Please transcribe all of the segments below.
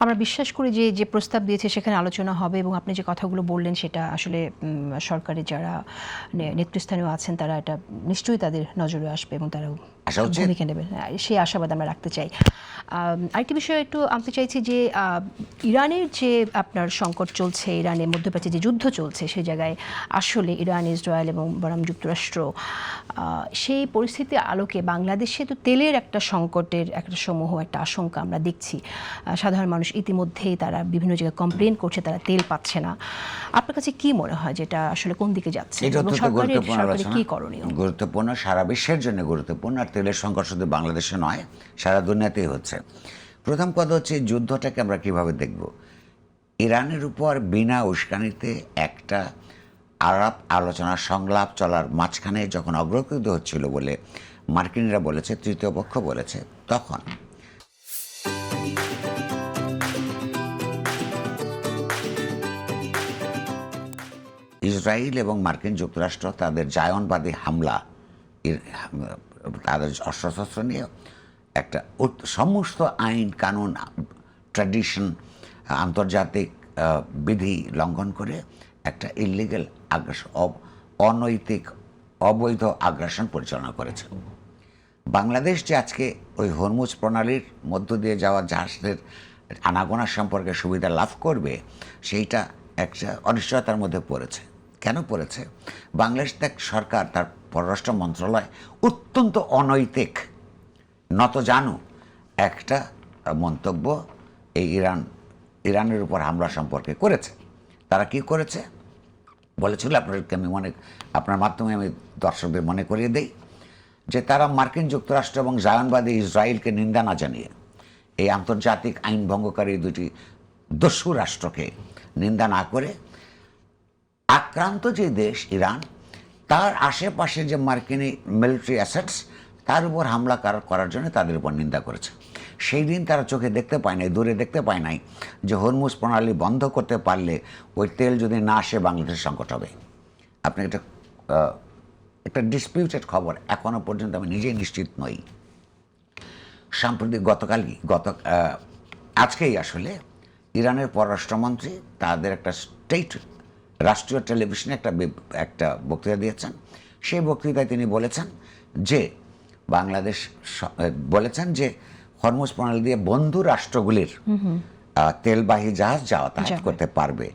আমরা বিশ্বাস করি যে যে প্রস্তাব দিয়েছে সেখানে আলোচনা হবে এবং আপনি যে কথাগুলো বললেন সেটা আসলে সরকারের যারা নেতৃস্থানীয় আছেন তারা এটা নিশ্চয়ই তাদের নজরে আসবে এবং তারা আসা উচিত। ভূমিকা নেবেন। সেই আশাবাদ আমরা রাখতে চাই। আরেকটি বিষয় একটু আনতে চাইছি যে ইরানের যে আপনার সংকট চলছে, ইরানের মধ্যপ্রাচ্যে যে যুদ্ধ চলছে সেই জায়গায় আসলে ইরান, ইসরায়েল এবং বরং যুক্তরাষ্ট্র সেই পরিস্থিতির আলোকে বাংলাদেশে তো তেলের একটা সংকটের একটা সমূহ একটা আশঙ্কা আমরা দেখছি। সাধারণ মানুষ ইতিমধ্যেই তারা বিভিন্ন জায়গায় কমপ্লেন করছে তারা তেল পাচ্ছে না। আপনার কাছে কি মনে হয় যে এটা আসলে কোন দিকে যাচ্ছে এটা এবং অত্যন্ত সরকারের গুরুত্বপূর্ণ আলোচনা। কি করণীয়? গুরুত্বপূর্ণ, সারা বিশ্বের জন্য গুরুত্বপূর্ণ। আর তেলের সংকট শুধু বাংলাদেশে নয়, সারা দুনিয়াতেই হচ্ছে। প্রথম কথা হচ্ছে যুদ্ধটাকে আমরা কিভাবে দেখব। ইরানের উপর বিনা উস্কানিতে একটা আলাপ আলোচনা সংলাপ চলার মাঝখানে যখন অগ্রগতি হচ্ছিল বলে মার্কিনরা বলেছে, তৃতীয় পক্ষ বলেছে, তখন ইসরায়েল এবং মার্কিন যুক্তরাষ্ট্র তাদের জায়নবাদী হামলা, তাদের অস্ত্রশস্ত্র নিয়ে একটা সমস্ত আইন কানুন ট্র্যাডিশন আন্তর্জাতিক বিধি লঙ্ঘন করে একটা ইলিগ্যাল আগ্রাসন, অনৈতিক অবৈধ আগ্রাসন পরিচালনা করেছে। বাংলাদেশ যে আজকে ওই হরমুজ প্রণালীর মধ্য দিয়ে যাওয়া জাহাজের আনাগোনা সম্পর্কে সুবিধা লাভ করবে, সেইটা একটা অনিশ্চয়তার মধ্যে পড়েছে। কেন পড়েছে? বাংলাদেশ সরকার, তার পররাষ্ট্র মন্ত্রণালয় অত্যন্ত অনৈতিক নতজানু একটা মন্তব্য এই ইরানের উপর হামলা সম্পর্কে করেছে। তারা কি করেছে বলেছিল, আপনার মাধ্যমে আমি দর্শকদের মনে করিয়ে দেই যে তারা মার্কিন যুক্তরাষ্ট্র এবং জায়নবাদী ইসরায়েলকে নিন্দা না জানিয়ে, এই আন্তর্জাতিক আইন ভঙ্গকারী দুটি দস্যু রাষ্ট্রকে নিন্দা না করে, আক্রান্ত যে দেশ ইরান, তার আশেপাশে যে মার্কিন মিলিটারি অ্যাসেটস, তার উপর হামলা করার জন্য তাদের উপর নিন্দা করেছে। সেই দিন তারা চোখে দেখতে পায় নাই, দূরে দেখতে পায় নাই যে হরমুজ প্রণালী বন্ধ করতে পারলে ওই তেল যদি না আসে বাংলাদেশের সংকট হবে। আপনি একটা ডিসপিউটেড খবর, এখনও পর্যন্ত আমি নিজেই নিশ্চিত নই। সাম্প্রতিক আজকেই আসলে ইরানের পররাষ্ট্রমন্ত্রী তাদের একটা রাষ্ট্রীয় টেলিভিশনে একটা বক্তৃতা দিয়েছেন। সেই বক্তৃতায় তিনি বলেছেন যে বলেছেন যে হরমুজ প্রণালী দিয়ে বন্ধু রাষ্ট্রগুলির তেলবাহী জাহাজ যাতায়াত করতে পারবে।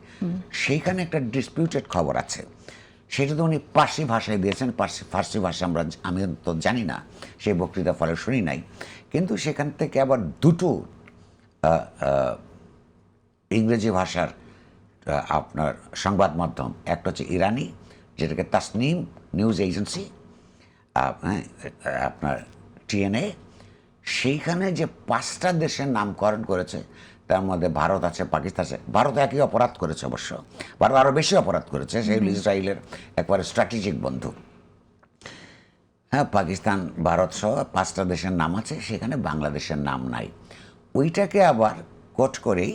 সেইখানে একটা ডিসপিউটেড খবর আছে, সেটা তো উনি পার্সি ভাষায় দিয়েছেন। ফার্সি ভাষা আমি তো জানি না, সেই বক্তৃতা ফলে শুনি নাই। কিন্তু সেখান থেকে আবার দুটো ইংরেজি ভাষার আপনার সংবাদ মাধ্যম, একটা হচ্ছে ইরানি, যেটাকে তাসনিম নিউজ এজেন্সি, আপনার টিএনএ, সেইখানে যে 5টা দেশের নামকরণ করেছে, তার মধ্যে ভারত আছে, পাকিস্তান আছে। ভারত একই অপরাধ করেছে, অবশ্য ভারত আরও বেশি অপরাধ করেছে, সেই ইসরায়েলের একবারে স্ট্র্যাটেজিক বন্ধু। হ্যাঁ, পাকিস্তান, ভারত সহ 5টা দেশের নাম আছে, সেখানে বাংলাদেশের নাম নাই। ওইটাকে আবার কোট করেই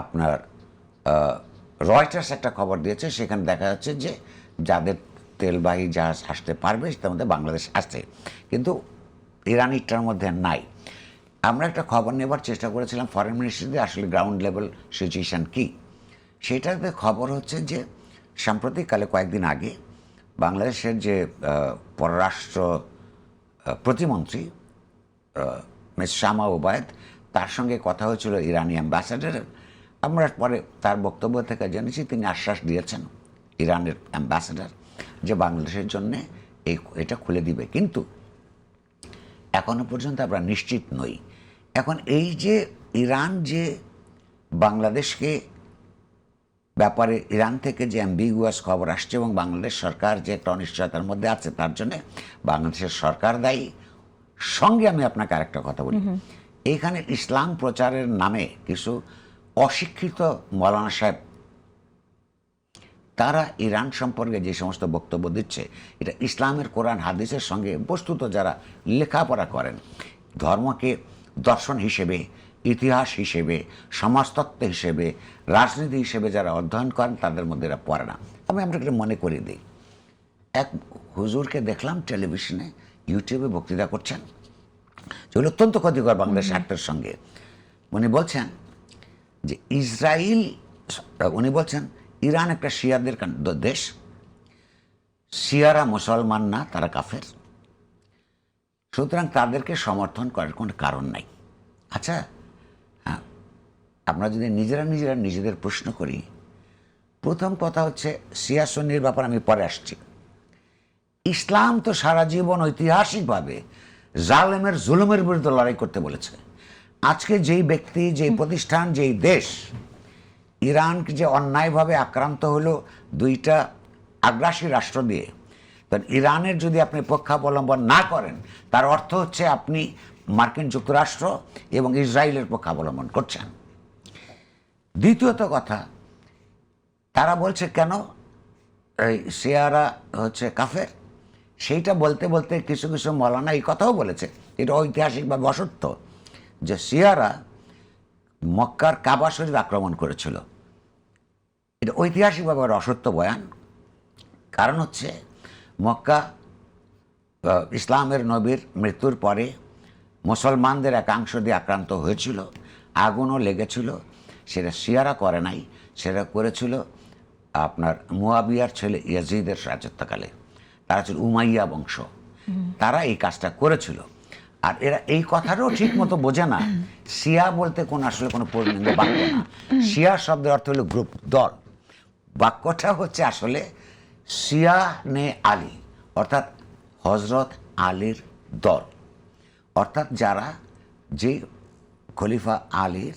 আপনার রয়টার্স একটা খবর দিয়েছে, সেখানে দেখা যাচ্ছে যে যাদের তেলবাহী জাহাজ আসতে পারবে তার মধ্যে বাংলাদেশ আসছে, কিন্তু ইরানিটার মধ্যে নাই। আমরা একটা খবর নেবার চেষ্টা করেছিলাম ফরেন মিনিস্ট্রিতে, আসলে গ্রাউন্ড লেভেল সিচুয়েশান কী। সেটাতে খবর হচ্ছে যে সাম্প্রতিককালে কয়েকদিন আগে বাংলাদেশের যে পররাষ্ট্র প্রতিমন্ত্রী মিস শামা ওবায়দ, তার সঙ্গে কথা হয়েছিল ইরানি অ্যাম্বাসাডারের। আমরা পরে তার বক্তব্য থেকে জেনেছি তিনি আশ্বাস দিয়েছেন, ইরানের অ্যাম্বাসাডার, যে বাংলাদেশের জন্যে এটা খুলে দিবে। কিন্তু এখনও পর্যন্ত আমরা নিশ্চিত নই। এখন এই যে ইরান যে বাংলাদেশকে ব্যাপারে, ইরান থেকে যে অ্যাম্বিগুয়াস খবর আসছে এবং বাংলাদেশ সরকার যে একটা অনিশ্চয়তার মধ্যে আছে, তার জন্যে বাংলাদেশের সরকার দায়ী। সঙ্গে আমি আপনাকে আরেকটা কথা বলি, এইখানে ইসলাম প্রচারের নামে কিছু অশিক্ষিত মৌলানা সাহেব, তারা ইরান সম্পর্কে যে সমস্ত বক্তব্য দিচ্ছে, এটা ইসলামের কোরআন হাদিসের সঙ্গে বস্তুত যারা লেখাপড়া করেন, ধর্মকে দর্শন হিসেবে, ইতিহাস হিসেবে, সমাজতত্ত্ব হিসেবে, রাজনীতি হিসেবে যারা অধ্যয়ন করেন, তাদের মধ্যে এরা পড়ে না। আমি আপনাকে মনে করিয়ে দিই, এক হুজুরকে দেখলাম টেলিভিশনে, ইউটিউবে বক্তৃতা করছেন, যেগুলো অত্যন্ত ক্ষতিকর বাংলাদেশ স্বার্থের সঙ্গে। উনি বলছেন যে ইসরায়েল, উনি বলছেন ইরান একটা শিয়াদের দেশ, শিয়ারা মুসলমান না, তারা কাফের, সুতরাং তাদেরকে সমর্থন করার কোনো কারণ নাই। আচ্ছা, হ্যাঁ, আমরা যদি নিজেরা নিজেদের প্রশ্ন করি, প্রথম কথা হচ্ছে শিয়া সুন্নির ব্যাপার আমি পরে আসছি। ইসলাম তো সারা জীবন ঐতিহাসিকভাবে জালেমের জুলুমের বিরুদ্ধে লড়াই করতে বলেছে। আজকে যেই ব্যক্তি, যেই প্রতিষ্ঠান, যেই দেশ ইরানকে যে অন্যায়ভাবে আক্রান্ত হলো দুইটা আগ্রাসী রাষ্ট্র দিয়ে, তখন ইরানের যদি আপনি পক্ষাবলম্বন না করেন, তার অর্থ হচ্ছে আপনি মার্কিন যুক্তরাষ্ট্র এবং ইসরায়েলের পক্ষাবলম্বন করছেন। দ্বিতীয়ত কথা, তারা বলছে কেন এই শিয়ারা হচ্ছে কাফের, সেইটা বলতে বলতে কিছু কিছু মৌলানা এই কথাও বলেছে, এটা ঐতিহাসিকভাবে অসত্য, যে শিয়ারা মক্কার কাবা শরীফ আক্রমণ করেছিল। এটা ঐতিহাসিকভাবে অসত্য বয়ান। কারণ হচ্ছে মক্কা ইসলামের নবীর মৃত্যুর পরে মুসলমানদের একাংশ দিয়ে আক্রান্ত হয়েছিল, আগুনও লেগেছিল। সেটা শিয়ারা করে নাই, সেটা করেছিল আপনার মুয়াবিয়ার ছেলে ইয়াজিদের রাজত্বকালে। তারা ছিল উমাইয়া বংশ, তারা এই কাজটা করেছিল। আর এরা এই কথাটাও ঠিক মতো বোঝে না, শিয়া বলতে আসলে কোনো পূর্ণাঙ্গ বাক্য না। শিয়া শব্দের অর্থ হলো গ্রুপ, দল। বাক্যটা হচ্ছে আসলে শিয়া নে আলী, অর্থাৎ হজরত আলীর দল, অর্থাৎ যারা যে খলিফা আলীর,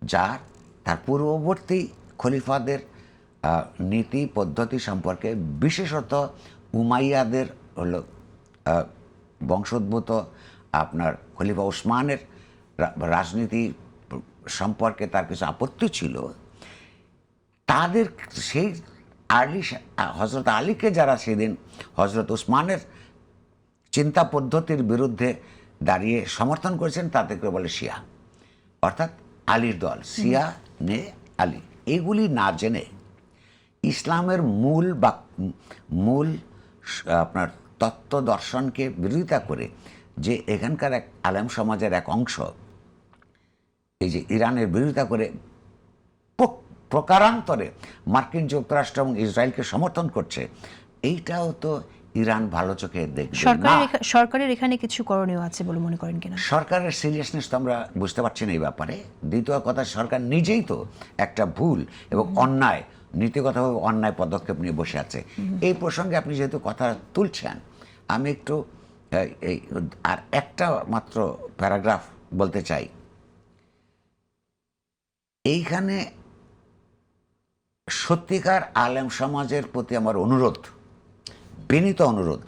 যার তার পূর্ববর্তী খলিফাদের নীতি পদ্ধতি সম্পর্কে, বিশেষত উমাইয়াদের হলো বংশোদ্ভূত আপনার খলিফা ওসমানের রাজনীতি সম্পর্কে তার কিছু আপত্তি ছিল। তাদের সেই হজরত আলীকে যারা সেদিন হজরত ওসমানের চিন্তা পদ্ধতির বিরুদ্ধে দাঁড়িয়ে সমর্থন করেছেন, তাদেরকে বলে শিয়া, অর্থাৎ আলীর দল, শিয়া নে আলী। এগুলি না জেনে ইসলামের মূল আপনার তত্ত্ব দর্শনকে বিরোধিতা করে যে এখানকার এক আলেম সমাজের এক অংশ এই যে ইরানের বিরোধিতা করে প্রকারান্তরে মার্কিন যুক্তরাষ্ট্র এবং ইসরায়েলকে সমর্থন করছে, এইটাও তো ইরান ভালো চোখে দেখবে না। সরকারের এখানে কিছু করণীয় আছে বলে মনে করেন কিনা? সরকারের সিরিয়াসনেস তো আমরা বুঝতে পারছি না এই ব্যাপারে। দ্বিতীয় কথা, সরকার নিজেই তো একটা ভুল এবং অন্যায়, নীতিগতভাবে অন্যায় পদক্ষেপ নিয়ে বসে আছে। এই প্রসঙ্গে আপনি যেহেতু কথা তুলছেন, আমি একটু এই আর একটা মাত্র প্যারাগ্রাফ বলতে চাই। এইখানে সত্যিকার আলেম সমাজের প্রতি আমার অনুরোধ, বিনীত অনুরোধ,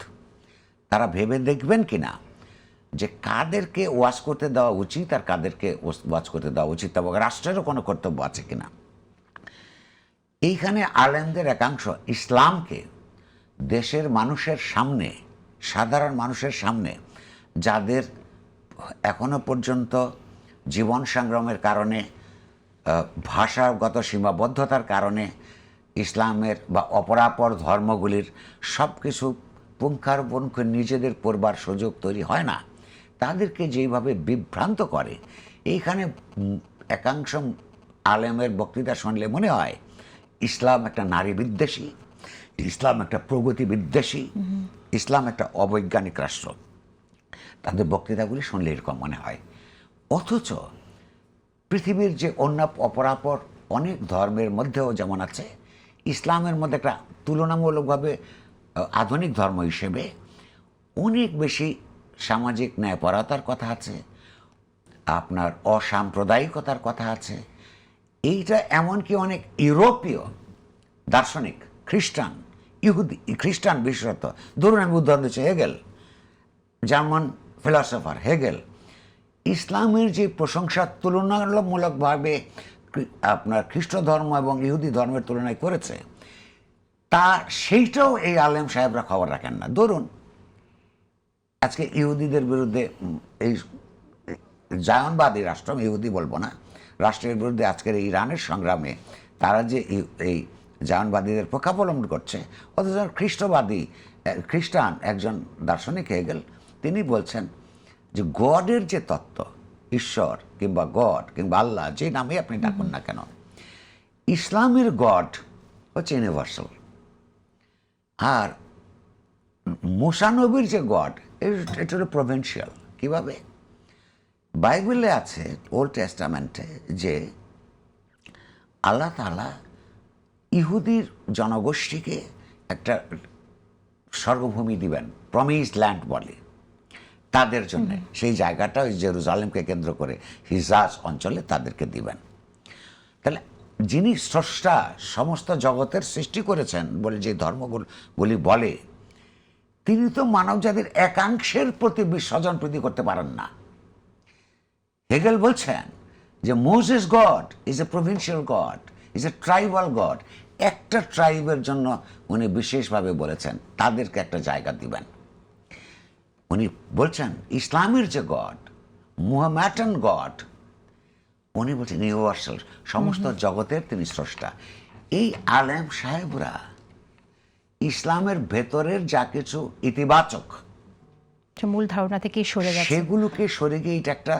তারা ভেবে দেখবেন কিনা যে কাদেরকে ওয়াজ করতে দেওয়া উচিত আর কাদেরকে ওয়াজ করতে দেওয়া উচিত, এবং রাষ্ট্রেরও কোনো কর্তব্য আছে কিনা। এইখানে আলেমদের একাংশ ইসলামকে দেশের মানুষের সামনে, সাধারণ মানুষের সামনে, যাদের এখনো পর্যন্ত জীবন সংগ্রামের কারণে, ভাষাগত সীমাবদ্ধতার কারণে ইসলামের বা অপরাপর ধর্মগুলির সব কিছু পুঙ্খানুপুঙ্খ নিজেদের পড়বার সুযোগ তৈরি হয় না, তাদেরকে যেইভাবে বিভ্রান্ত করে, এইখানে একাংশ আলেমের বক্তৃতা শুনলে মনে হয় ইসলাম একটা নারী বিদ্বেষী, ইসলাম একটা প্রগতি বিদ্বেষী, ইসলাম একটা অবৈজ্ঞানিক রাষ্ট্র। তাদের বক্তৃতাগুলি শুনলে এরকম মনে হয়। অথচ পৃথিবীর যে অন্য অপরাপর অনেক ধর্মের মধ্যেও যেমন আছে, ইসলামের মধ্যে একটা তুলনামূলকভাবে আধুনিক ধর্ম হিসেবে অনেক বেশি সামাজিক ন্যায়পরায়ণতার কথা আছে, আপনার অসাম্প্রদায়িকতার কথা আছে। এইটা এমনকি অনেক ইউরোপীয় দার্শনিক, খ্রিস্টান, ইহুদি, খ্রিস্টান বিশেষত, ধরুন আমি উদাহরণ দিচ্ছি হেগেল, জার্মান ফিলসফার হেগেল, ইসলামের যে প্রশংসা তুলনামূলকভাবে আপনার খ্রিস্ট ধর্ম এবং ইহুদি ধর্মের তুলনায় করেছে, তা সেইটাও এই আলেম সাহেবরা খবর রাখেন না। ধরুন আজকে ইহুদিদের বিরুদ্ধে, এই জায়নবাদী রাষ্ট্র, ইহুদি বলবো না, রাষ্ট্রের বিরুদ্ধে আজকের ইরানের সংগ্রামে তারা যে এই জায়নবাদীদের পক্ষাবলম্বন করছে, অথচ খ্রিস্টান একজন দার্শনিক হেগেল, তিনি বলছেন যে গডের যে তত্ত্ব, ঈশ্বর কিংবা গড কিংবা আল্লাহ, যে নামে আপনি ডাকুন না কেন, ইসলামের গড হচ্ছে ইউনিভার্সাল। আর মুসা নবীর যে গড, এটা হলো প্রভিন্সিয়াল। কিভাবে? বাইবেলে আছে, ওল্ড টেস্টামেন্টে, যে আল্লাহ তাআলা ইহুদির জনগোষ্ঠীকে একটা স্বর্গভূমি দিবেন, প্রমিসড ল্যান্ড বলে তাদের জন্য। সেই জায়গাটা ওই জেরুজালেমকে কেন্দ্র করে হিজাজ অঞ্চলে তাদেরকে দিবেন। তাহলে যিনি স্রষ্টা, সমস্ত জগতের সৃষ্টি করেছেন বলে যে ধর্মগুলি বলে, তিনি তো মানবজাতির একাংশের প্রতি স্বজন প্রীতি করতে পারেন না। হেগেল বলছেন যে Moses god is a provincial god, is a tribal god. একটা ট্রাইবের জন্য উনি বিশেষভাবে বলেছেন তাদেরকে একটা জায়গা দিবেন। উনি বলছেন ইসলামের যে গড, মুহাম্মাদান গড, উনি বলছেন ইউনিভার্সাল, সমস্ত জগতের তিনি স্রষ্টা। এই আলেম সাহেবরা ইসলামের ভেতরের যা কিছু ইতিবাচক, মূল ধারণা থেকে সরে গেছে, সেগুলোকে সরে গিয়ে এটা একটা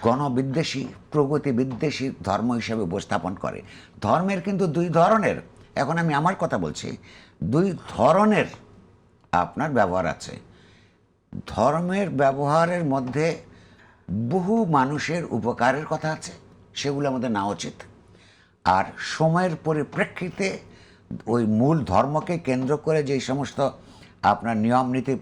গণবিদ্বেষী, প্রগতি বিদ্বেষী ধর্ম হিসেবে উপস্থাপন করে। ধর্মের কিন্তু দুই ধরনের, এখন আমি আমার কথা বলছি, দুই ধরনের আপনার ব্যবহার আছে। ধর্মের ব্যবহারের মধ্যে বহু মানুষের উপকারের কথা আছে, সেগুলো আমাদের নেওয়া উচিত। আর সময়ের পরিপ্রেক্ষিতে ওই মূল ধর্মকে কেন্দ্র করে যেই সমস্ত আপনার নিয়ম নীতি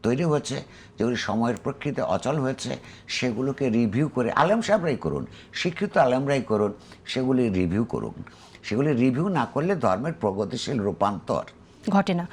তৈরি হয়েছে, যেগুলি সময়ের প্রেক্ষিতে অচল হয়েছে, সেগুলোকে রিভিউ করে আলেম সাহেবরাই করুন, শিক্ষিত আলেমরাই করুন, সেগুলি রিভিউ করুন। সেগুলি রিভিউ না করলে ধর্মের প্রগতিশীল রূপান্তর ঘটে না।